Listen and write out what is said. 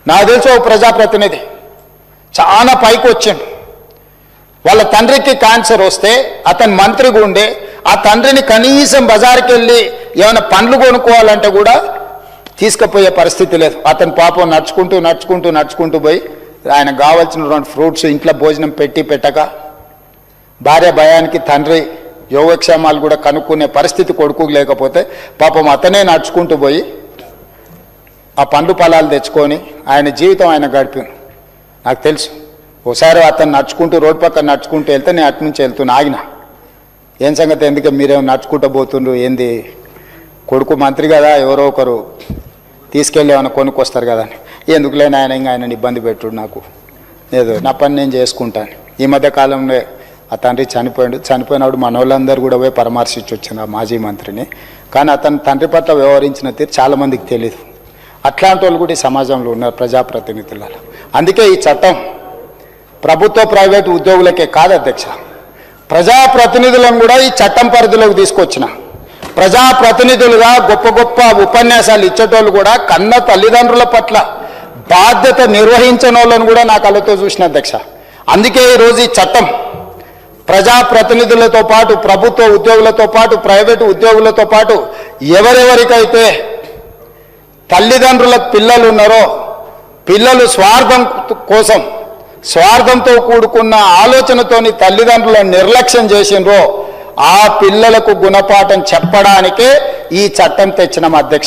నాకు తెలిసి ఒక ప్రజాప్రతినిధి చాలా పైకి వచ్చిండు. వాళ్ళ తండ్రికి క్యాన్సర్ వస్తే అతను మంత్రిగా ఉండే ఆ తండ్రిని కనీసం బజార్కి వెళ్ళి ఏమైనా పండ్లు కొనుక్కోవాలంటే కూడా తీసుకుపోయే పరిస్థితి లేదు. అతను పాపం నడుచుకుంటూ పోయి ఆయనకు కావాల్సినటువంటి ఫ్రూట్స్ ఇంట్లో భోజనం పెట్టక భార్య భయానికి తండ్రి యోగక్షేమాలు కూడా కనుక్కునే పరిస్థితి కొడుకు లేకపోతే పాపం అతనే నడుచుకుంటూ పోయి ఆ పండ్లు పొలాలు తెచ్చుకొని ఆయన జీవితం ఆయన గడిపాను. నాకు తెలుసు. ఒకసారి అతను నడుచుకుంటూ రోడ్డు పక్కన నడుచుకుంటూ వెళ్తే నేను అటు నుంచి వెళ్తున్నా ఆగిన. ఏం సంగతి, ఎందుకే మీరేమో నడుచుకుంటూ పోతుండ్రు ఏంది, కొడుకు మంత్రి కదా ఎవరో ఒకరు తీసుకెళ్ళి ఏమైనా కొనుక్కొస్తారు కదా అని. ఎందుకులేని ఆయనని ఇబ్బంది పెట్టుడు, నాకు లేదు నా పని నేను చేసుకుంటాను. ఈ మధ్య కాలంలో ఆ తండ్రి చనిపోయినప్పుడు మన వాళ్ళందరూ కూడా పోయి పరామర్శించి వచ్చింది ఆ మాజీ మంత్రిని. కానీ అతను తండ్రి పట్ల వ్యవహరించిన తీరు చాలామందికి తెలియదు. అట్లాంటి వాళ్ళు కూడా ఈ సమాజంలో ఉన్నారు ప్రజాప్రతినిధులలో. అందుకే ఈ చట్టం ప్రభుత్వ ప్రైవేటు ఉద్యోగులకే కాదు అధ్యక్ష, ప్రజాప్రతినిధులను కూడా ఈ చట్టం పరిధిలోకి తీసుకొచ్చిన. ప్రజాప్రతినిధులుగా గొప్ప గొప్ప ఉపన్యాసాలు ఇచ్చేటోళ్ళు కూడా కన్న తల్లిదండ్రుల పట్ల బాధ్యత నిర్వహించిన వాళ్ళని కూడా నా కళ్ళతో చూసిన అధ్యక్ష. అందుకే ఈరోజు ఈ చట్టం ప్రజాప్రతినిధులతో పాటు ప్రభుత్వ ఉద్యోగులతో పాటు ప్రైవేటు ఉద్యోగులతో పాటు ఎవరెవరికైతే తల్లిదండ్రుల పిల్లలు ఉన్నారో, పిల్లలు స్వార్థంతో కూడుకున్న ఆలోచనతోని తల్లిదండ్రులను నిర్లక్ష్యం చేసినరో ఆ పిల్లలకు గుణపాఠం చెప్పడానికే ఈ చట్టం తెచ్చినాం అధ్యక్ష.